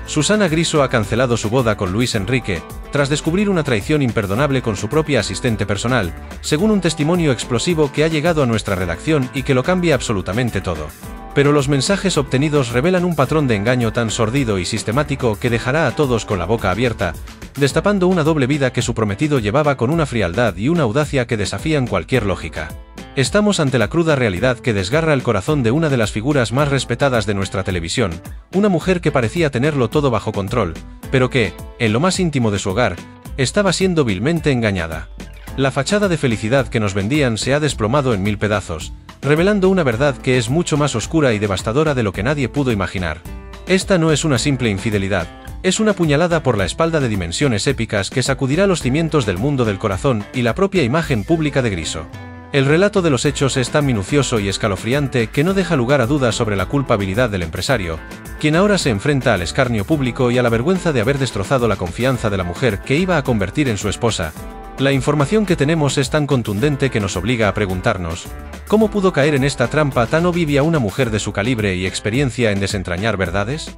Susana Griso ha cancelado su boda con Luis Enrique, tras descubrir una traición imperdonable con su propia asistente personal, según un testimonio explosivo que ha llegado a nuestra redacción y que lo cambia absolutamente todo. Pero los mensajes obtenidos revelan un patrón de engaño tan sordido y sistemático que dejará a todos con la boca abierta, destapando una doble vida que su prometido llevaba con una frialdad y una audacia que desafían cualquier lógica. Estamos ante la cruda realidad que desgarra el corazón de una de las figuras más respetadas de nuestra televisión, una mujer que parecía tenerlo todo bajo control, pero que, en lo más íntimo de su hogar, estaba siendo vilmente engañada. La fachada de felicidad que nos vendían se ha desplomado en mil pedazos, revelando una verdad que es mucho más oscura y devastadora de lo que nadie pudo imaginar. Esta no es una simple infidelidad, es una puñalada por la espalda de dimensiones épicas que sacudirá los cimientos del mundo del corazón y la propia imagen pública de Griso. El relato de los hechos es tan minucioso y escalofriante que no deja lugar a dudas sobre la culpabilidad del empresario, quien ahora se enfrenta al escarnio público y a la vergüenza de haber destrozado la confianza de la mujer que iba a convertir en su esposa. La información que tenemos es tan contundente que nos obliga a preguntarnos, ¿cómo pudo caer en esta trampa tan obvia una mujer de su calibre y experiencia en desentrañar verdades?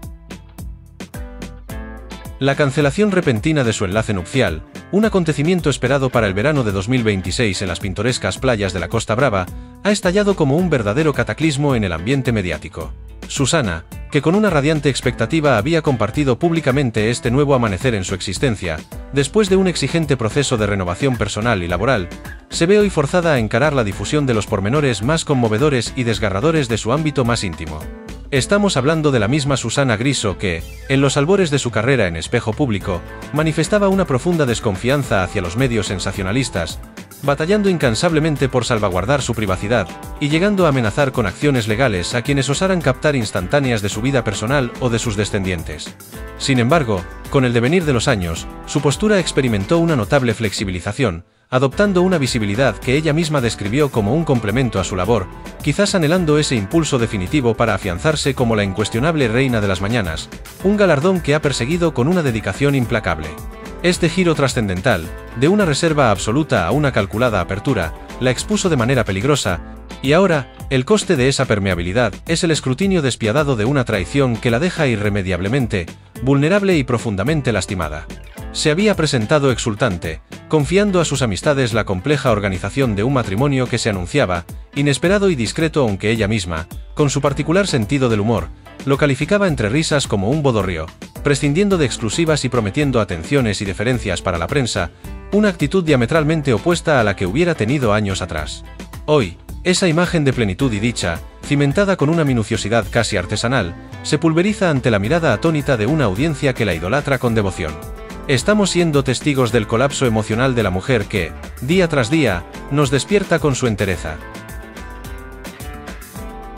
La cancelación repentina de su enlace nupcial, un acontecimiento esperado para el verano de 2026 en las pintorescas playas de la Costa Brava, ha estallado como un verdadero cataclismo en el ambiente mediático. Susana, que con una radiante expectativa había compartido públicamente este nuevo amanecer en su existencia, después de un exigente proceso de renovación personal y laboral, se ve hoy forzada a encarar la difusión de los pormenores más conmovedores y desgarradores de su ámbito más íntimo. Estamos hablando de la misma Susana Griso que, en los albores de su carrera en espejo público, manifestaba una profunda desconfianza hacia los medios sensacionalistas, batallando incansablemente por salvaguardar su privacidad, y llegando a amenazar con acciones legales a quienes osaran captar instantáneas de su vida personal o de sus descendientes. Sin embargo, con el devenir de los años, su postura experimentó una notable flexibilización, adoptando una visibilidad que ella misma describió como un complemento a su labor, quizás anhelando ese impulso definitivo para afianzarse como la incuestionable reina de las mañanas, un galardón que ha perseguido con una dedicación implacable. Este giro trascendental, de una reserva absoluta a una calculada apertura, la expuso de manera peligrosa, y ahora, el coste de esa permeabilidad es el escrutinio despiadado de una traición que la deja irremediablemente, vulnerable y profundamente lastimada. Se había presentado exultante, confiando a sus amistades la compleja organización de un matrimonio que se anunciaba, inesperado y discreto aunque ella misma, con su particular sentido del humor, lo calificaba entre risas como un bodorrio, prescindiendo de exclusivas y prometiendo atenciones y deferencias para la prensa, una actitud diametralmente opuesta a la que hubiera tenido años atrás. Hoy, esa imagen de plenitud y dicha, cimentada con una minuciosidad casi artesanal, se pulveriza ante la mirada atónita de una audiencia que la idolatra con devoción. Estamos siendo testigos del colapso emocional de la mujer que, día tras día, nos despierta con su entereza.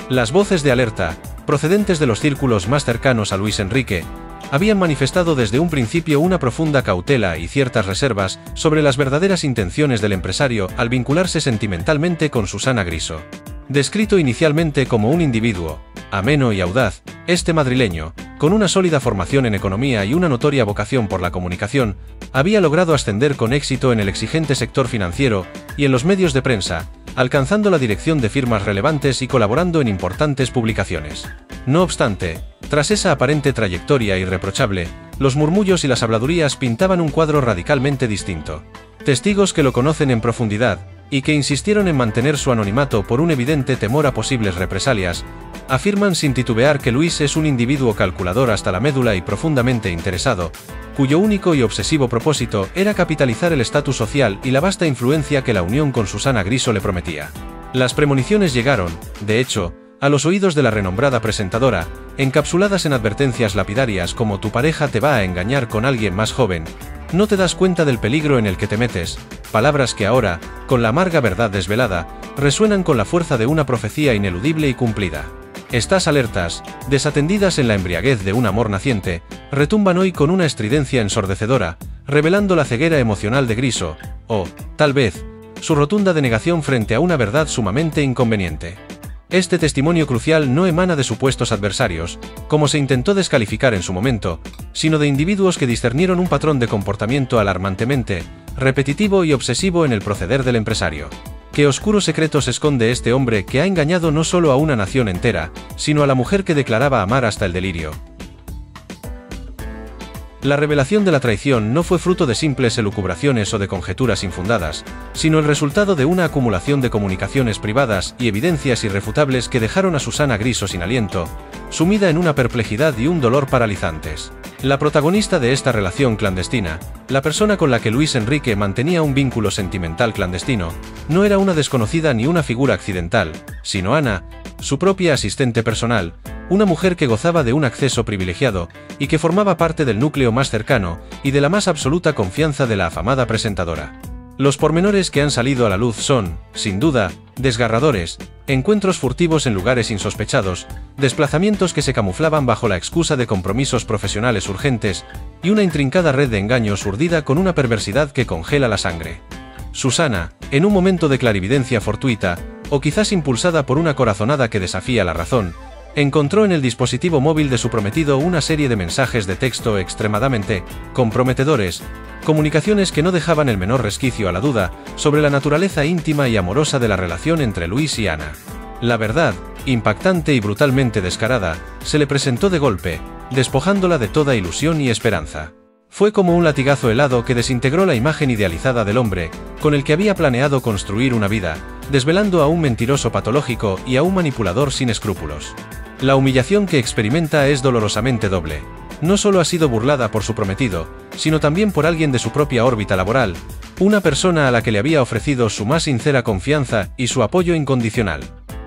Las voces de alerta, procedentes de los círculos más cercanos a Luis Enrique, habían manifestado desde un principio una profunda cautela y ciertas reservas sobre las verdaderas intenciones del empresario al vincularse sentimentalmente con Susana Griso. Descrito inicialmente como un individuo ameno y audaz, este madrileño, con una sólida formación en economía y una notoria vocación por la comunicación, había logrado ascender con éxito en el exigente sector financiero y en los medios de prensa, alcanzando la dirección de firmas relevantes y colaborando en importantes publicaciones. No obstante, tras esa aparente trayectoria irreprochable, los murmullos y las habladurías pintaban un cuadro radicalmente distinto. Testigos que lo conocen en profundidad, y que insistieron en mantener su anonimato por un evidente temor a posibles represalias, afirman sin titubear que Luis es un individuo calculador hasta la médula y profundamente interesado, cuyo único y obsesivo propósito era capitalizar el estatus social y la vasta influencia que la unión con Susana Griso le prometía. Las premoniciones llegaron, de hecho, a los oídos de la renombrada presentadora, encapsuladas en advertencias lapidarias como «tu pareja te va a engañar con alguien más joven», «no te das cuenta del peligro en el que te metes», palabras que ahora, con la amarga verdad desvelada, resuenan con la fuerza de una profecía ineludible y cumplida. Estas alertas, desatendidas en la embriaguez de un amor naciente, retumban hoy con una estridencia ensordecedora, revelando la ceguera emocional de Griso, o, tal vez, su rotunda denegación frente a una verdad sumamente inconveniente. Este testimonio crucial no emana de supuestos adversarios, como se intentó descalificar en su momento, sino de individuos que discernieron un patrón de comportamiento alarmantemente repetitivo y obsesivo en el proceder del empresario. ¿Qué oscuros secretos esconde este hombre que ha engañado no solo a una nación entera, sino a la mujer que declaraba amar hasta el delirio? La revelación de la traición no fue fruto de simples elucubraciones o de conjeturas infundadas, sino el resultado de una acumulación de comunicaciones privadas y evidencias irrefutables que dejaron a Susana Griso sin aliento, sumida en una perplejidad y un dolor paralizantes. La protagonista de esta relación clandestina, la persona con la que Luis Enrique mantenía un vínculo sentimental clandestino, no era una desconocida ni una figura accidental, sino Ana, su propia asistente personal, una mujer que gozaba de un acceso privilegiado y que formaba parte del núcleo más cercano y de la más absoluta confianza de la afamada presentadora. Los pormenores que han salido a la luz son, sin duda, desgarradores: encuentros furtivos en lugares insospechados, desplazamientos que se camuflaban bajo la excusa de compromisos profesionales urgentes, y una intrincada red de engaños urdida con una perversidad que congela la sangre. Susana, en un momento de clarividencia fortuita, o quizás impulsada por una corazonada que desafía la razón, encontró en el dispositivo móvil de su prometido una serie de mensajes de texto extremadamente comprometedores, comunicaciones que no dejaban el menor resquicio a la duda sobre la naturaleza íntima y amorosa de la relación entre Luis y Ana. La verdad, impactante y brutalmente descarada, se le presentó de golpe, despojándola de toda ilusión y esperanza. Fue como un latigazo helado que desintegró la imagen idealizada del hombre, con el que había planeado construir una vida, desvelando a un mentiroso patológico y a un manipulador sin escrúpulos. La humillación que experimenta es dolorosamente doble. No solo ha sido burlada por su prometido, sino también por alguien de su propia órbita laboral, una persona a la que le había ofrecido su más sincera confianza y su apoyo incondicional.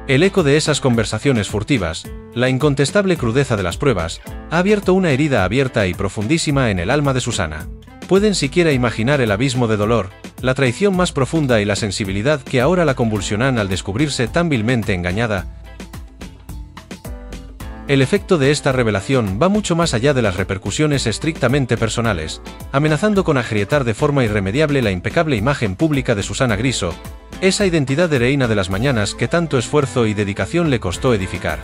El eco de esas conversaciones furtivas, la incontestable crudeza de las pruebas, ha abierto una herida abierta y profundísima en el alma de Susana. ¿Pueden siquiera imaginar el abismo de dolor, la traición más profunda y la sensibilidad que ahora la convulsionan al descubrirse tan vilmente engañada? El efecto de esta revelación va mucho más allá de las repercusiones estrictamente personales, amenazando con agrietar de forma irremediable la impecable imagen pública de Susana Griso, esa identidad de reina de las mañanas que tanto esfuerzo y dedicación le costó edificar.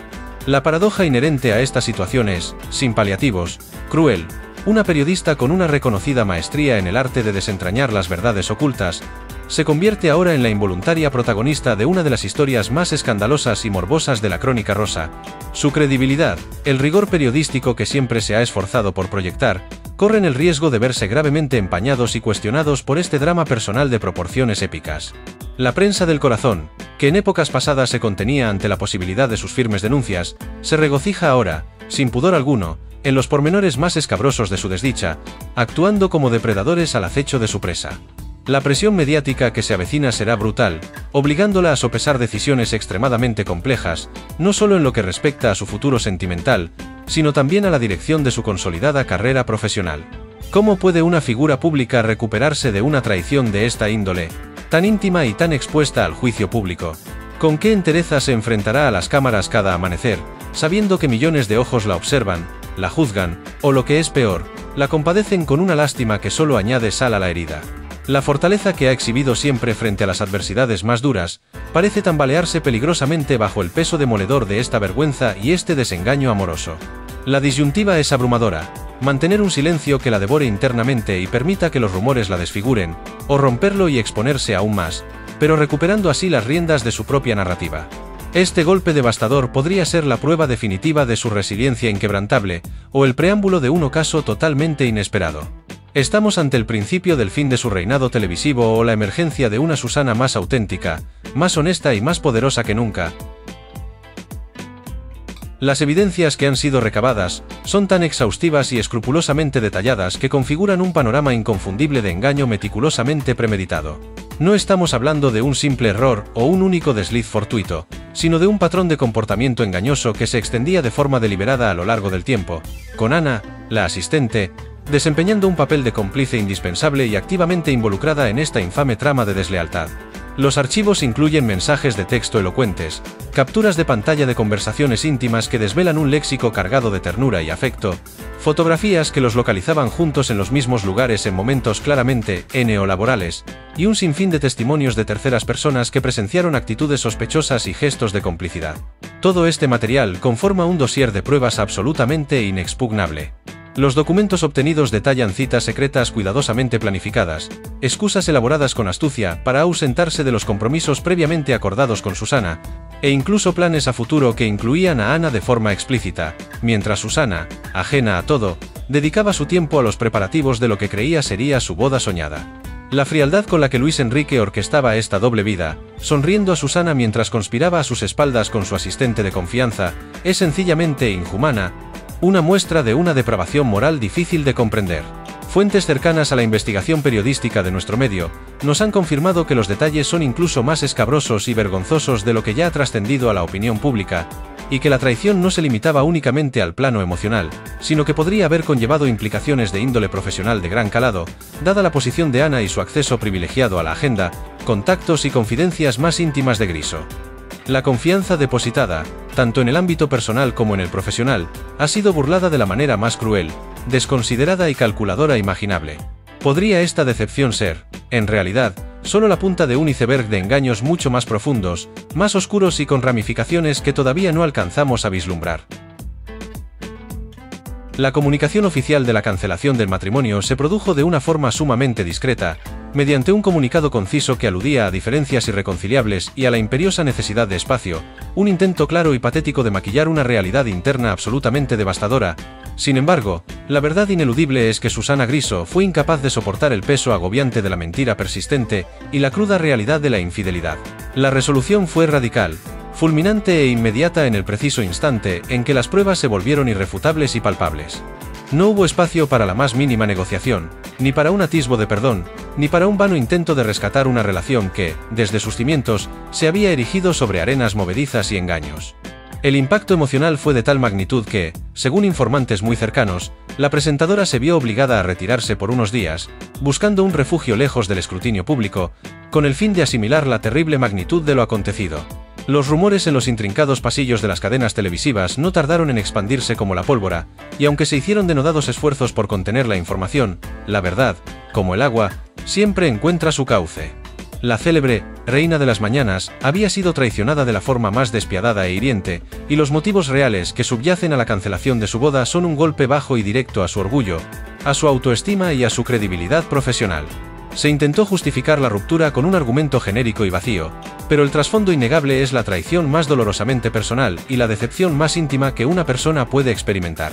La paradoja inherente a esta situación es, sin paliativos, cruel. Una periodista con una reconocida maestría en el arte de desentrañar las verdades ocultas, se convierte ahora en la involuntaria protagonista de una de las historias más escandalosas y morbosas de la Crónica Rosa. Su credibilidad, el rigor periodístico que siempre se ha esforzado por proyectar, corren el riesgo de verse gravemente empañados y cuestionados por este drama personal de proporciones épicas. La prensa del corazón, que en épocas pasadas se contenía ante la posibilidad de sus firmes denuncias, se regocija ahora, sin pudor alguno, en los pormenores más escabrosos de su desdicha, actuando como depredadores al acecho de su presa. La presión mediática que se avecina será brutal, obligándola a sopesar decisiones extremadamente complejas, no solo en lo que respecta a su futuro sentimental, sino también a la dirección de su consolidada carrera profesional. ¿Cómo puede una figura pública recuperarse de una traición de esta índole, tan íntima y tan expuesta al juicio público? ¿Con qué entereza se enfrentará a las cámaras cada amanecer, sabiendo que millones de ojos la observan, la juzgan, o lo que es peor, la compadecen con una lástima que solo añade sal a la herida? La fortaleza que ha exhibido siempre frente a las adversidades más duras, parece tambalearse peligrosamente bajo el peso demoledor de esta vergüenza y este desengaño amoroso. La disyuntiva es abrumadora: mantener un silencio que la devore internamente y permita que los rumores la desfiguren, o romperlo y exponerse aún más, pero recuperando así las riendas de su propia narrativa. Este golpe devastador podría ser la prueba definitiva de su resiliencia inquebrantable, o el preámbulo de un ocaso totalmente inesperado. ¿Estamos ante el principio del fin de su reinado televisivo o la emergencia de una Susana más auténtica, más honesta y más poderosa que nunca? Las evidencias que han sido recabadas son tan exhaustivas y escrupulosamente detalladas que configuran un panorama inconfundible de engaño meticulosamente premeditado. No estamos hablando de un simple error o un único desliz fortuito, sino de un patrón de comportamiento engañoso que se extendía de forma deliberada a lo largo del tiempo, con Ana, la asistente, desempeñando un papel de cómplice indispensable y activamente involucrada en esta infame trama de deslealtad. Los archivos incluyen mensajes de texto elocuentes, capturas de pantalla de conversaciones íntimas que desvelan un léxico cargado de ternura y afecto, fotografías que los localizaban juntos en los mismos lugares en momentos claramente neolaborales, y un sinfín de testimonios de terceras personas que presenciaron actitudes sospechosas y gestos de complicidad. Todo este material conforma un dossier de pruebas absolutamente inexpugnable. Los documentos obtenidos detallan citas secretas cuidadosamente planificadas, excusas elaboradas con astucia para ausentarse de los compromisos previamente acordados con Susana, e incluso planes a futuro que incluían a Ana de forma explícita, mientras Susana, ajena a todo, dedicaba su tiempo a los preparativos de lo que creía sería su boda soñada. La frialdad con la que Luis Enrique orquestaba esta doble vida, sonriendo a Susana mientras conspiraba a sus espaldas con su asistente de confianza, es sencillamente inhumana, una muestra de una depravación moral difícil de comprender. Fuentes cercanas a la investigación periodística de nuestro medio nos han confirmado que los detalles son incluso más escabrosos y vergonzosos de lo que ya ha trascendido a la opinión pública, y que la traición no se limitaba únicamente al plano emocional, sino que podría haber conllevado implicaciones de índole profesional de gran calado, dada la posición de Ana y su acceso privilegiado a la agenda, contactos y confidencias más íntimas de Griso. La confianza depositada, tanto en el ámbito personal como en el profesional, ha sido burlada de la manera más cruel, desconsiderada y calculadora imaginable. ¿Podría esta decepción ser, en realidad, solo la punta de un iceberg de engaños mucho más profundos, más oscuros y con ramificaciones que todavía no alcanzamos a vislumbrar? La comunicación oficial de la cancelación del matrimonio se produjo de una forma sumamente discreta, mediante un comunicado conciso que aludía a diferencias irreconciliables y a la imperiosa necesidad de espacio, un intento claro y patético de maquillar una realidad interna absolutamente devastadora. Sin embargo, la verdad ineludible es que Susana Griso fue incapaz de soportar el peso agobiante de la mentira persistente y la cruda realidad de la infidelidad. La resolución fue radical, fulminante e inmediata en el preciso instante en que las pruebas se volvieron irrefutables y palpables. No hubo espacio para la más mínima negociación, ni para un atisbo de perdón, ni para un vano intento de rescatar una relación que, desde sus cimientos, se había erigido sobre arenas movedizas y engaños. El impacto emocional fue de tal magnitud que, según informantes muy cercanos, la presentadora se vio obligada a retirarse por unos días, buscando un refugio lejos del escrutinio público, con el fin de asimilar la terrible magnitud de lo acontecido. Los rumores en los intrincados pasillos de las cadenas televisivas no tardaron en expandirse como la pólvora, y aunque se hicieron denodados esfuerzos por contener la información, la verdad, como el agua, siempre encuentra su cauce. La célebre reina de las mañanas había sido traicionada de la forma más despiadada e hiriente, y los motivos reales que subyacen a la cancelación de su boda son un golpe bajo y directo a su orgullo, a su autoestima y a su credibilidad profesional. Se intentó justificar la ruptura con un argumento genérico y vacío, pero el trasfondo innegable es la traición más dolorosamente personal y la decepción más íntima que una persona puede experimentar.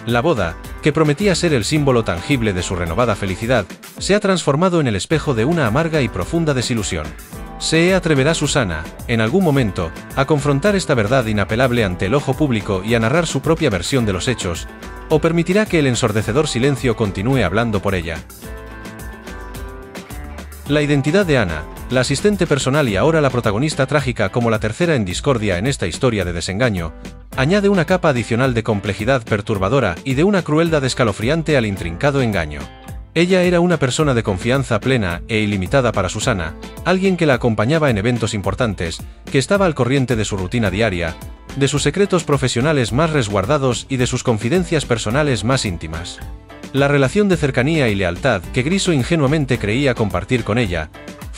La boda, que prometía ser el símbolo tangible de su renovada felicidad, se ha transformado en el espejo de una amarga y profunda desilusión. ¿Se atreverá Susana, en algún momento, a confrontar esta verdad inapelable ante el ojo público y a narrar su propia versión de los hechos, o permitirá que el ensordecedor silencio continúe hablando por ella? La identidad de Ana, la asistente personal y ahora la protagonista trágica como la tercera en discordia en esta historia de desengaño, añade una capa adicional de complejidad perturbadora y de una crueldad escalofriante al intrincado engaño. Ella era una persona de confianza plena e ilimitada para Susana, alguien que la acompañaba en eventos importantes, que estaba al corriente de su rutina diaria, de sus secretos profesionales más resguardados y de sus confidencias personales más íntimas. La relación de cercanía y lealtad que Griso ingenuamente creía compartir con ella,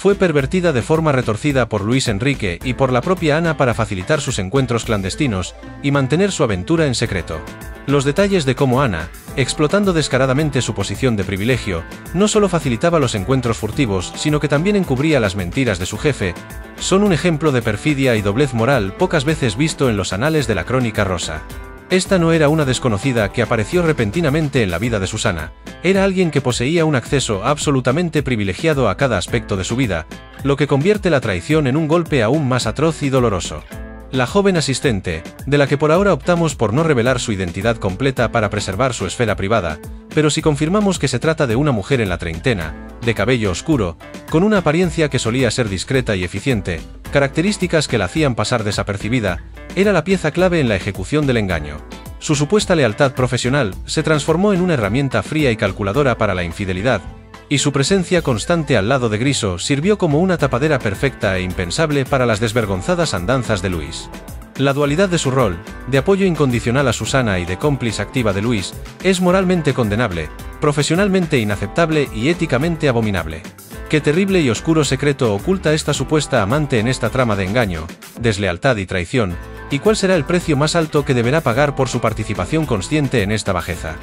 fue pervertida de forma retorcida por Luis Enrique y por la propia Ana para facilitar sus encuentros clandestinos y mantener su aventura en secreto. Los detalles de cómo Ana, explotando descaradamente su posición de privilegio, no solo facilitaba los encuentros furtivos, sino que también encubría las mentiras de su jefe, son un ejemplo de perfidia y doblez moral pocas veces visto en los anales de la Crónica Rosa. Esta no era una desconocida que apareció repentinamente en la vida de Susana, era alguien que poseía un acceso absolutamente privilegiado a cada aspecto de su vida, lo que convierte la traición en un golpe aún más atroz y doloroso. La joven asistente, de la que por ahora optamos por no revelar su identidad completa para preservar su esfera privada, pero si confirmamos que se trata de una mujer en la treintena, de cabello oscuro, con una apariencia que solía ser discreta y eficiente, características que la hacían pasar desapercibida, era la pieza clave en la ejecución del engaño. Su supuesta lealtad profesional se transformó en una herramienta fría y calculadora para la infidelidad, y su presencia constante al lado de Griso sirvió como una tapadera perfecta e impensable para las desvergonzadas andanzas de Luis. La dualidad de su rol, de apoyo incondicional a Susana y de cómplice activa de Luis, es moralmente condenable, profesionalmente inaceptable y éticamente abominable. ¿Qué terrible y oscuro secreto oculta esta supuesta amante en esta trama de engaño, deslealtad y traición? ¿Y cuál será el precio más alto que deberá pagar por su participación consciente en esta bajeza?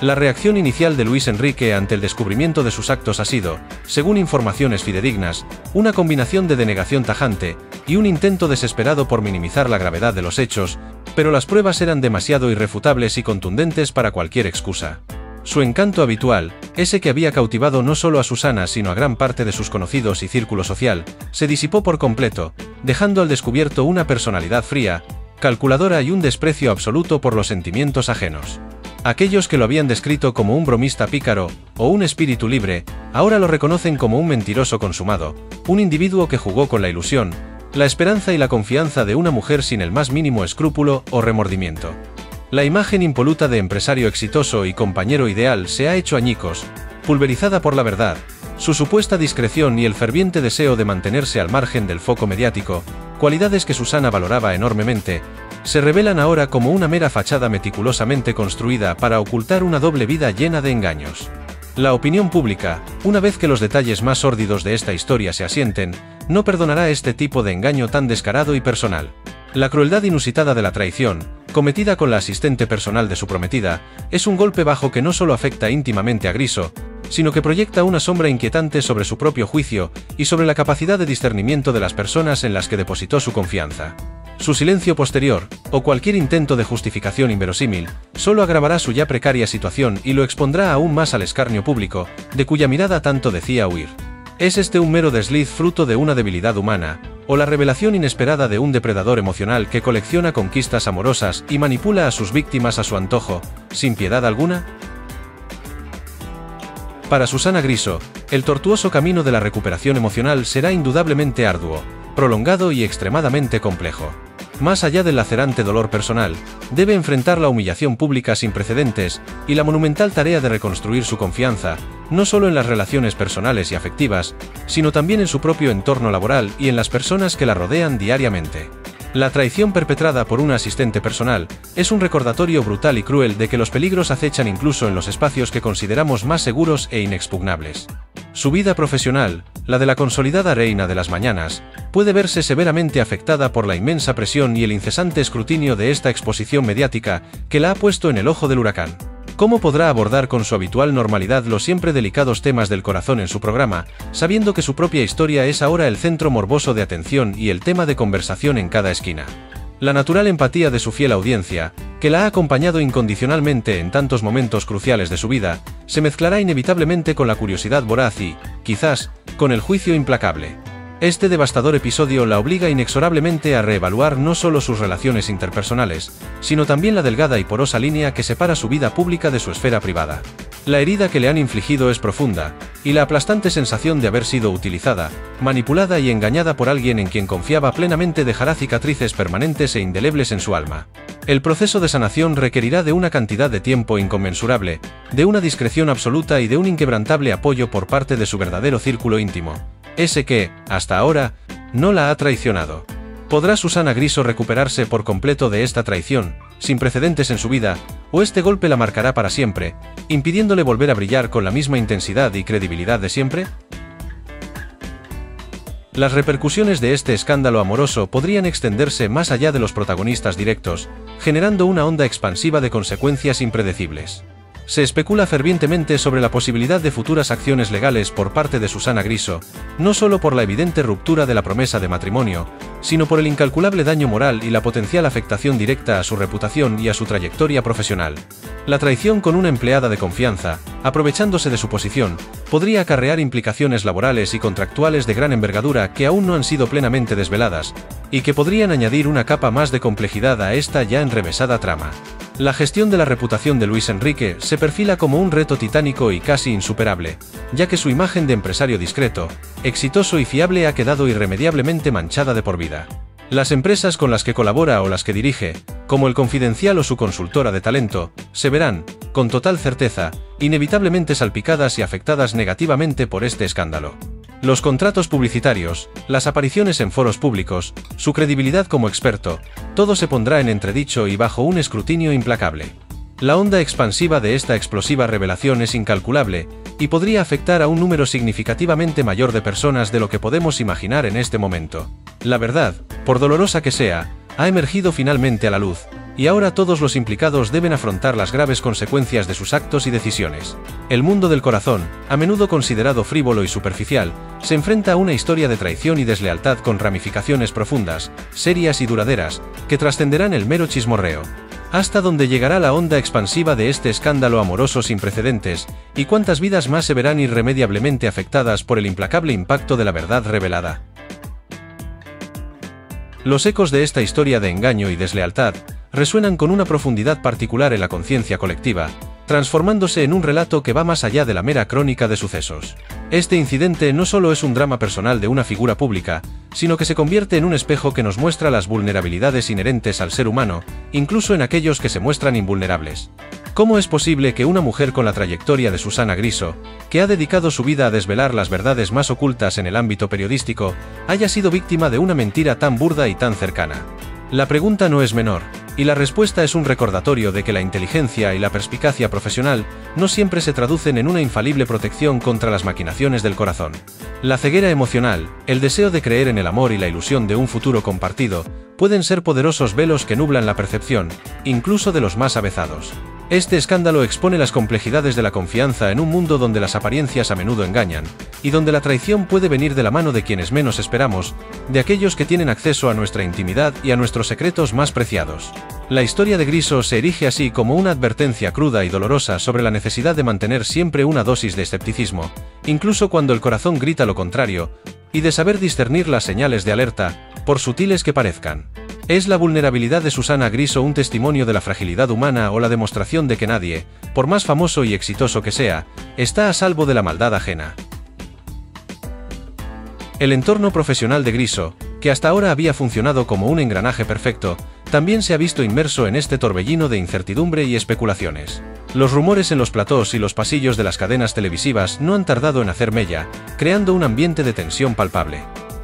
La reacción inicial de Luis Enrique ante el descubrimiento de sus actos ha sido, según informaciones fidedignas, una combinación de denegación tajante y un intento desesperado por minimizar la gravedad de los hechos, pero las pruebas eran demasiado irrefutables y contundentes para cualquier excusa. Su encanto habitual, ese que había cautivado no solo a Susana sino a gran parte de sus conocidos y círculo social, se disipó por completo, dejando al descubierto una personalidad fría, calculadora y un desprecio absoluto por los sentimientos ajenos. Aquellos que lo habían descrito como un bromista pícaro, o un espíritu libre, ahora lo reconocen como un mentiroso consumado, un individuo que jugó con la ilusión, la esperanza y la confianza de una mujer sin el más mínimo escrúpulo o remordimiento. La imagen impoluta de empresario exitoso y compañero ideal se ha hecho añicos, pulverizada por la verdad, su supuesta discreción y el ferviente deseo de mantenerse al margen del foco mediático, cualidades que Susana valoraba enormemente, se revelan ahora como una mera fachada meticulosamente construida para ocultar una doble vida llena de engaños. La opinión pública, una vez que los detalles más sórdidos de esta historia se asienten, no perdonará este tipo de engaño tan descarado y personal. La crueldad inusitada de la traición, cometida con la asistente personal de su prometida, es un golpe bajo que no solo afecta íntimamente a Griso, sino que proyecta una sombra inquietante sobre su propio juicio y sobre la capacidad de discernimiento de las personas en las que depositó su confianza. Su silencio posterior, o cualquier intento de justificación inverosímil, solo agravará su ya precaria situación y lo expondrá aún más al escarnio público, de cuya mirada tanto decía huir. ¿Es este un mero desliz fruto de una debilidad humana, o la revelación inesperada de un depredador emocional que colecciona conquistas amorosas y manipula a sus víctimas a su antojo, sin piedad alguna? Para Susana Griso, el tortuoso camino de la recuperación emocional será indudablemente arduo, prolongado y extremadamente complejo. Más allá del lacerante dolor personal, debe enfrentar la humillación pública sin precedentes y la monumental tarea de reconstruir su confianza, no solo en las relaciones personales y afectivas, sino también en su propio entorno laboral y en las personas que la rodean diariamente. La traición perpetrada por una asistente personal es un recordatorio brutal y cruel de que los peligros acechan incluso en los espacios que consideramos más seguros e inexpugnables. Su vida profesional, la de la consolidada reina de las mañanas, puede verse severamente afectada por la inmensa presión y el incesante escrutinio de esta exposición mediática que la ha puesto en el ojo del huracán. ¿Cómo podrá abordar con su habitual normalidad los siempre delicados temas del corazón en su programa, sabiendo que su propia historia es ahora el centro morboso de atención y el tema de conversación en cada esquina? La natural empatía de su fiel audiencia, que la ha acompañado incondicionalmente en tantos momentos cruciales de su vida, se mezclará inevitablemente con la curiosidad voraz y, quizás, con el juicio implacable. Este devastador episodio la obliga inexorablemente a reevaluar no solo sus relaciones interpersonales, sino también la delgada y porosa línea que separa su vida pública de su esfera privada. La herida que le han infligido es profunda, y la aplastante sensación de haber sido utilizada, manipulada y engañada por alguien en quien confiaba plenamente dejará cicatrices permanentes e indelebles en su alma. El proceso de sanación requerirá de una cantidad de tiempo inconmensurable, de una discreción absoluta y de un inquebrantable apoyo por parte de su verdadero círculo íntimo. Ese que, hasta ahora, no la ha traicionado. ¿Podrá Susana Griso recuperarse por completo de esta traición, sin precedentes en su vida, o este golpe la marcará para siempre, impidiéndole volver a brillar con la misma intensidad y credibilidad de siempre? Las repercusiones de este escándalo amoroso podrían extenderse más allá de los protagonistas directos, generando una onda expansiva de consecuencias impredecibles. Se especula fervientemente sobre la posibilidad de futuras acciones legales por parte de Susana Griso, no solo por la evidente ruptura de la promesa de matrimonio, sino por el incalculable daño moral y la potencial afectación directa a su reputación y a su trayectoria profesional. La traición con una empleada de confianza, aprovechándose de su posición, podría acarrear implicaciones laborales y contractuales de gran envergadura que aún no han sido plenamente desveladas, y que podrían añadir una capa más de complejidad a esta ya enrevesada trama. La gestión de la reputación de Luis Enrique se perfila como un reto titánico y casi insuperable, ya que su imagen de empresario discreto, exitoso y fiable ha quedado irremediablemente manchada de por vida. Las empresas con las que colabora o las que dirige, como El Confidencial o su consultora de talento, se verán, con total certeza, inevitablemente salpicadas y afectadas negativamente por este escándalo. Los contratos publicitarios, las apariciones en foros públicos, su credibilidad como experto, todo se pondrá en entredicho y bajo un escrutinio implacable. La onda expansiva de esta explosiva revelación es incalculable, y podría afectar a un número significativamente mayor de personas de lo que podemos imaginar en este momento. La verdad, por dolorosa que sea, ha emergido finalmente a la luz, y ahora todos los implicados deben afrontar las graves consecuencias de sus actos y decisiones. El mundo del corazón, a menudo considerado frívolo y superficial, se enfrenta a una historia de traición y deslealtad con ramificaciones profundas, serias y duraderas, que trascenderán el mero chismorreo. ¿Hasta dónde llegará la onda expansiva de este escándalo amoroso sin precedentes, y cuántas vidas más se verán irremediablemente afectadas por el implacable impacto de la verdad revelada? Los ecos de esta historia de engaño y deslealtad resuenan con una profundidad particular en la conciencia colectiva, transformándose en un relato que va más allá de la mera crónica de sucesos. Este incidente no solo es un drama personal de una figura pública, sino que se convierte en un espejo que nos muestra las vulnerabilidades inherentes al ser humano, incluso en aquellos que se muestran invulnerables. ¿Cómo es posible que una mujer con la trayectoria de Susana Griso, que ha dedicado su vida a desvelar las verdades más ocultas en el ámbito periodístico, haya sido víctima de una mentira tan burda y tan cercana? La pregunta no es menor, y la respuesta es un recordatorio de que la inteligencia y la perspicacia profesional no siempre se traducen en una infalible protección contra las maquinaciones del corazón. La ceguera emocional, el deseo de creer en el amor y la ilusión de un futuro compartido, pueden ser poderosos velos que nublan la percepción, incluso de los más avezados. Este escándalo expone las complejidades de la confianza en un mundo donde las apariencias a menudo engañan, y donde la traición puede venir de la mano de quienes menos esperamos, de aquellos que tienen acceso a nuestra intimidad y a nuestros secretos más preciados. La historia de Griso se erige así como una advertencia cruda y dolorosa sobre la necesidad de mantener siempre una dosis de escepticismo, incluso cuando el corazón grita lo contrario, y de saber discernir las señales de alerta, por sutiles que parezcan. ¿Es la vulnerabilidad de Susana Griso un testimonio de la fragilidad humana o la demostración de que nadie, por más famoso y exitoso que sea, está a salvo de la maldad ajena? El entorno profesional de Griso, que hasta ahora había funcionado como un engranaje perfecto, también se ha visto inmerso en este torbellino de incertidumbre y especulaciones. Los rumores en los platós y los pasillos de las cadenas televisivas no han tardado en hacer mella, creando un ambiente de tensión palpable.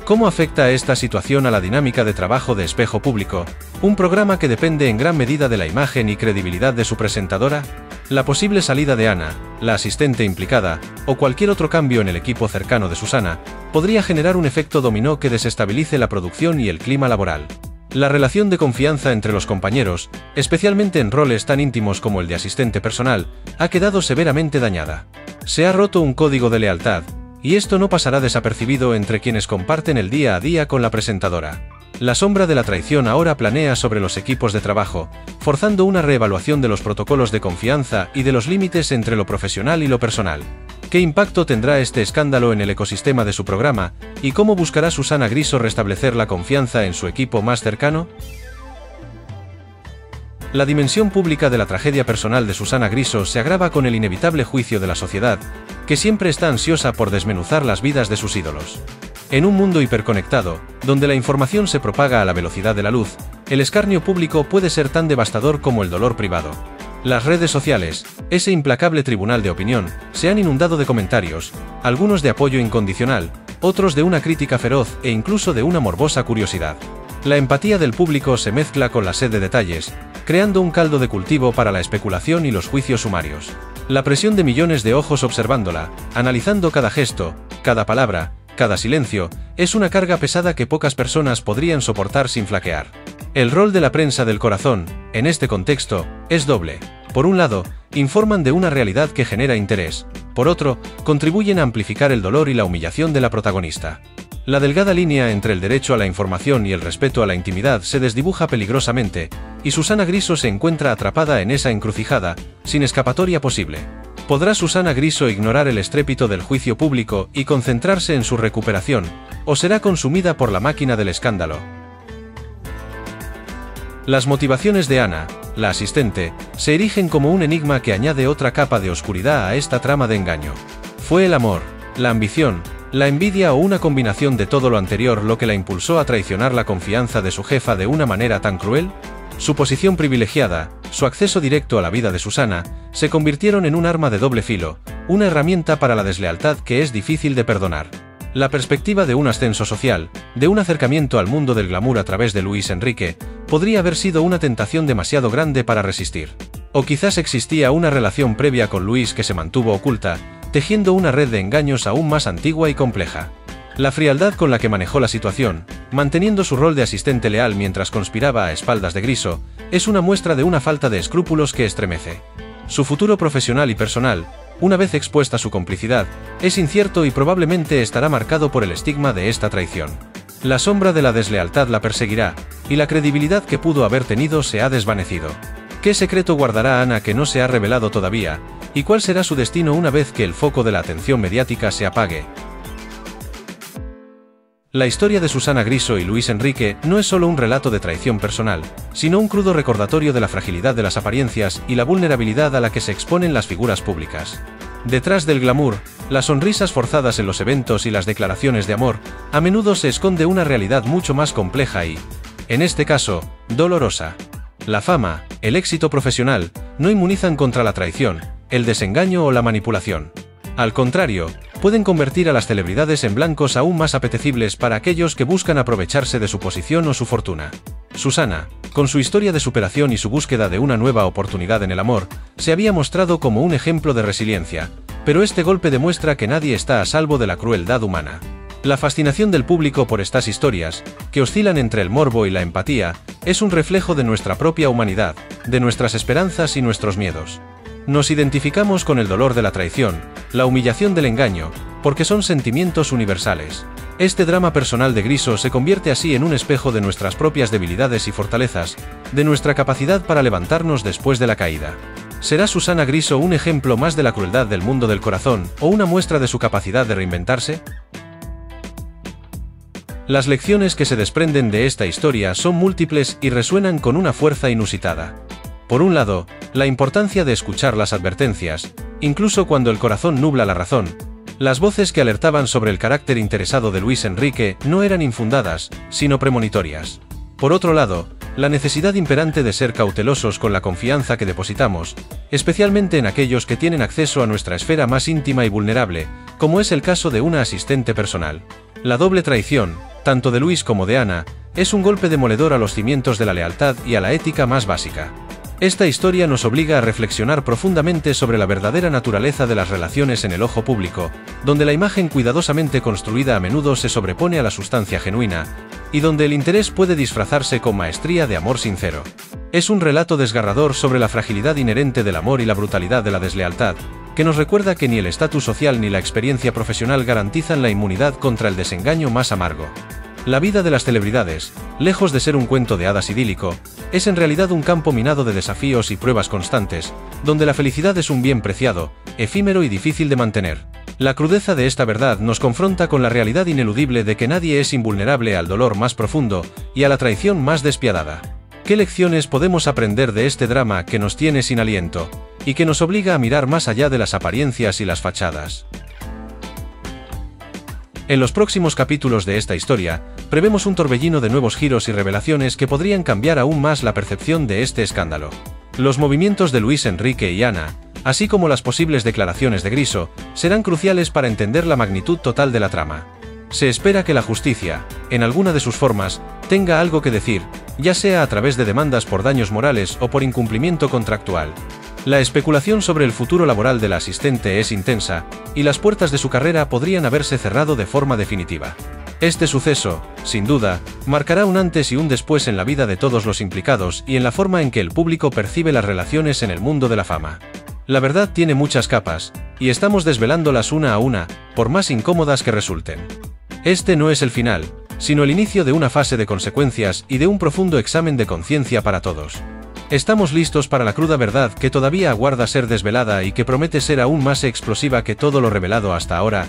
¿Cómo afecta esta situación a la dinámica de trabajo de Espejo Público, un programa que depende en gran medida de la imagen y credibilidad de su presentadora? La posible salida de Ana, la asistente implicada, o cualquier otro cambio en el equipo cercano de Susana, podría generar un efecto dominó que desestabilice la producción y el clima laboral. La relación de confianza entre los compañeros, especialmente en roles tan íntimos como el de asistente personal, ha quedado severamente dañada. Se ha roto un código de lealtad, y esto no pasará desapercibido entre quienes comparten el día a día con la presentadora. La sombra de la traición ahora planea sobre los equipos de trabajo, forzando una reevaluación de los protocolos de confianza y de los límites entre lo profesional y lo personal. ¿Qué impacto tendrá este escándalo en el ecosistema de su programa, y cómo buscará Susana Griso restablecer la confianza en su equipo más cercano? La dimensión pública de la tragedia personal de Susana Griso se agrava con el inevitable juicio de la sociedad, que siempre está ansiosa por desmenuzar las vidas de sus ídolos. En un mundo hiperconectado, donde la información se propaga a la velocidad de la luz, el escarnio público puede ser tan devastador como el dolor privado. Las redes sociales, ese implacable tribunal de opinión, se han inundado de comentarios, algunos de apoyo incondicional, otros de una crítica feroz e incluso de una morbosa curiosidad. La empatía del público se mezcla con la sed de detalles, creando un caldo de cultivo para la especulación y los juicios sumarios. La presión de millones de ojos observándola, analizando cada gesto, cada palabra, cada silencio, es una carga pesada que pocas personas podrían soportar sin flaquear. El rol de la prensa del corazón, en este contexto, es doble. Por un lado, informan de una realidad que genera interés. Por otro, contribuyen a amplificar el dolor y la humillación de la protagonista. La delgada línea entre el derecho a la información y el respeto a la intimidad se desdibuja peligrosamente, y Susana Griso se encuentra atrapada en esa encrucijada, sin escapatoria posible. ¿Podrá Susana Griso ignorar el estrépito del juicio público y concentrarse en su recuperación, o será consumida por la máquina del escándalo? Las motivaciones de Ana, la asistente, se erigen como un enigma que añade otra capa de oscuridad a esta trama de engaño. ¿Fue el amor, la ambición, la envidia o una combinación de todo lo anterior lo que la impulsó a traicionar la confianza de su jefa de una manera tan cruel? Su posición privilegiada, su acceso directo a la vida de Susana, se convirtieron en un arma de doble filo, una herramienta para la deslealtad que es difícil de perdonar. La perspectiva de un ascenso social, de un acercamiento al mundo del glamour a través de Luis Enrique, podría haber sido una tentación demasiado grande para resistir. O quizás existía una relación previa con Luis que se mantuvo oculta, tejiendo una red de engaños aún más antigua y compleja. La frialdad con la que manejó la situación, manteniendo su rol de asistente leal mientras conspiraba a espaldas de Griso, es una muestra de una falta de escrúpulos que estremece. Su futuro profesional y personal, una vez expuesta su complicidad, es incierto y probablemente estará marcado por el estigma de esta traición. La sombra de la deslealtad la perseguirá, y la credibilidad que pudo haber tenido se ha desvanecido. ¿Qué secreto guardará Ana que no se ha revelado todavía? ¿Y cuál será su destino una vez que el foco de la atención mediática se apague? La historia de Susana Griso y Luis Enrique no es solo un relato de traición personal, sino un crudo recordatorio de la fragilidad de las apariencias y la vulnerabilidad a la que se exponen las figuras públicas. Detrás del glamour, las sonrisas forzadas en los eventos y las declaraciones de amor, a menudo se esconde una realidad mucho más compleja y, en este caso, dolorosa. La fama, el éxito profesional, no inmunizan contra la traición, el desengaño o la manipulación. Al contrario, pueden convertir a las celebridades en blancos aún más apetecibles para aquellos que buscan aprovecharse de su posición o su fortuna. Susana, con su historia de superación y su búsqueda de una nueva oportunidad en el amor, se había mostrado como un ejemplo de resiliencia, pero este golpe demuestra que nadie está a salvo de la crueldad humana. La fascinación del público por estas historias, que oscilan entre el morbo y la empatía, es un reflejo de nuestra propia humanidad, de nuestras esperanzas y nuestros miedos. Nos identificamos con el dolor de la traición, la humillación del engaño, porque son sentimientos universales. Este drama personal de Griso se convierte así en un espejo de nuestras propias debilidades y fortalezas, de nuestra capacidad para levantarnos después de la caída. ¿Será Susana Griso un ejemplo más de la crueldad del mundo del corazón, o una muestra de su capacidad de reinventarse? Las lecciones que se desprenden de esta historia son múltiples y resuenan con una fuerza inusitada. Por un lado, la importancia de escuchar las advertencias, incluso cuando el corazón nubla la razón. Las voces que alertaban sobre el carácter interesado de Luis Enrique no eran infundadas, sino premonitorias. Por otro lado, la necesidad imperante de ser cautelosos con la confianza que depositamos, especialmente en aquellos que tienen acceso a nuestra esfera más íntima y vulnerable, como es el caso de una asistente personal. La doble traición, tanto de Luis como de Ana, es un golpe demoledor a los cimientos de la lealtad y a la ética más básica. Esta historia nos obliga a reflexionar profundamente sobre la verdadera naturaleza de las relaciones en el ojo público, donde la imagen cuidadosamente construida a menudo se sobrepone a la sustancia genuina, y donde el interés puede disfrazarse con maestría de amor sincero. Es un relato desgarrador sobre la fragilidad inherente del amor y la brutalidad de la deslealtad, que nos recuerda que ni el estatus social ni la experiencia profesional garantizan la inmunidad contra el desengaño más amargo. La vida de las celebridades, lejos de ser un cuento de hadas idílico, es en realidad un campo minado de desafíos y pruebas constantes, donde la felicidad es un bien preciado, efímero y difícil de mantener. La crudeza de esta verdad nos confronta con la realidad ineludible de que nadie es invulnerable al dolor más profundo y a la traición más despiadada. ¿Qué lecciones podemos aprender de este drama que nos tiene sin aliento, y que nos obliga a mirar más allá de las apariencias y las fachadas? En los próximos capítulos de esta historia, prevemos un torbellino de nuevos giros y revelaciones que podrían cambiar aún más la percepción de este escándalo. Los movimientos de Luis Enrique y Ana, así como las posibles declaraciones de Griso, serán cruciales para entender la magnitud total de la trama. Se espera que la justicia, en alguna de sus formas, tenga algo que decir, ya sea a través de demandas por daños morales o por incumplimiento contractual. La especulación sobre el futuro laboral de la asistente es intensa, y las puertas de su carrera podrían haberse cerrado de forma definitiva. Este suceso, sin duda, marcará un antes y un después en la vida de todos los implicados y en la forma en que el público percibe las relaciones en el mundo de la fama. La verdad tiene muchas capas, y estamos desvelándolas una a una, por más incómodas que resulten. Este no es el final, sino el inicio de una fase de consecuencias y de un profundo examen de conciencia para todos. Estamos listos para la cruda verdad que todavía aguarda ser desvelada y que promete ser aún más explosiva que todo lo revelado hasta ahora.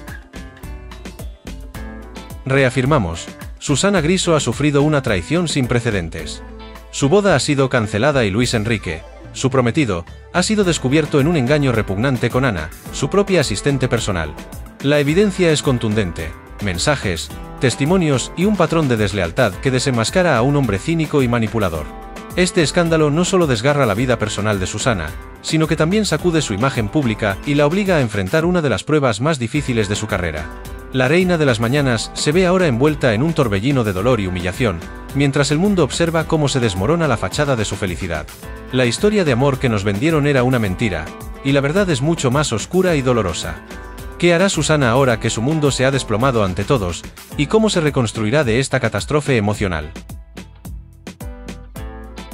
Reafirmamos, Susana Griso ha sufrido una traición sin precedentes. Su boda ha sido cancelada y Luis Enrique, su prometido, ha sido descubierto en un engaño repugnante con Ana, su propia asistente personal. La evidencia es contundente: mensajes, testimonios y un patrón de deslealtad que desenmascara a un hombre cínico y manipulador. Este escándalo no solo desgarra la vida personal de Susana, sino que también sacude su imagen pública y la obliga a enfrentar una de las pruebas más difíciles de su carrera. La reina de las mañanas se ve ahora envuelta en un torbellino de dolor y humillación, mientras el mundo observa cómo se desmorona la fachada de su felicidad. La historia de amor que nos vendieron era una mentira, y la verdad es mucho más oscura y dolorosa. ¿Qué hará Susana ahora que su mundo se ha desplomado ante todos, y cómo se reconstruirá de esta catástrofe emocional?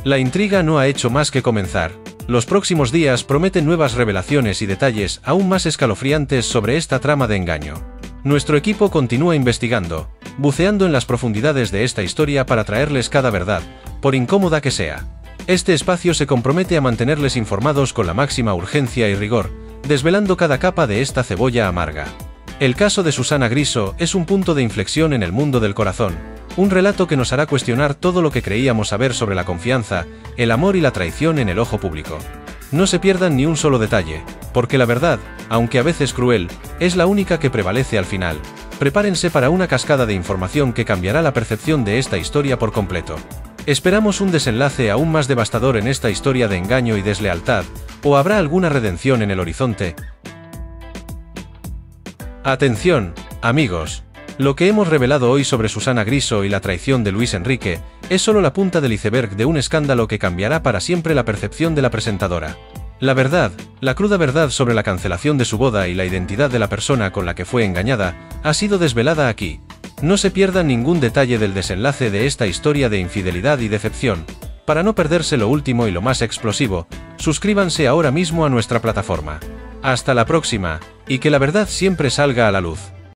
La intriga no ha hecho más que comenzar. Los próximos días prometen nuevas revelaciones y detalles aún más escalofriantes sobre esta trama de engaño. Nuestro equipo continúa investigando, buceando en las profundidades de esta historia para traerles cada verdad, por incómoda que sea. Este espacio se compromete a mantenerles informados con la máxima urgencia y rigor, desvelando cada capa de esta cebolla amarga. El caso de Susana Griso es un punto de inflexión en el mundo del corazón, un relato que nos hará cuestionar todo lo que creíamos saber sobre la confianza, el amor y la traición en el ojo público. No se pierdan ni un solo detalle, porque la verdad, aunque a veces cruel, es la única que prevalece al final. Prepárense para una cascada de información que cambiará la percepción de esta historia por completo. ¿Esperamos un desenlace aún más devastador en esta historia de engaño y deslealtad, o habrá alguna redención en el horizonte? Atención, amigos. Lo que hemos revelado hoy sobre Susana Griso y la traición de Luis Enrique es solo la punta del iceberg de un escándalo que cambiará para siempre la percepción de la presentadora. La verdad, la cruda verdad sobre la cancelación de su boda y la identidad de la persona con la que fue engañada, ha sido desvelada aquí. No se pierdan ningún detalle del desenlace de esta historia de infidelidad y decepción. Para no perderse lo último y lo más explosivo, suscríbanse ahora mismo a nuestra plataforma. Hasta la próxima, y que la verdad siempre salga a la luz.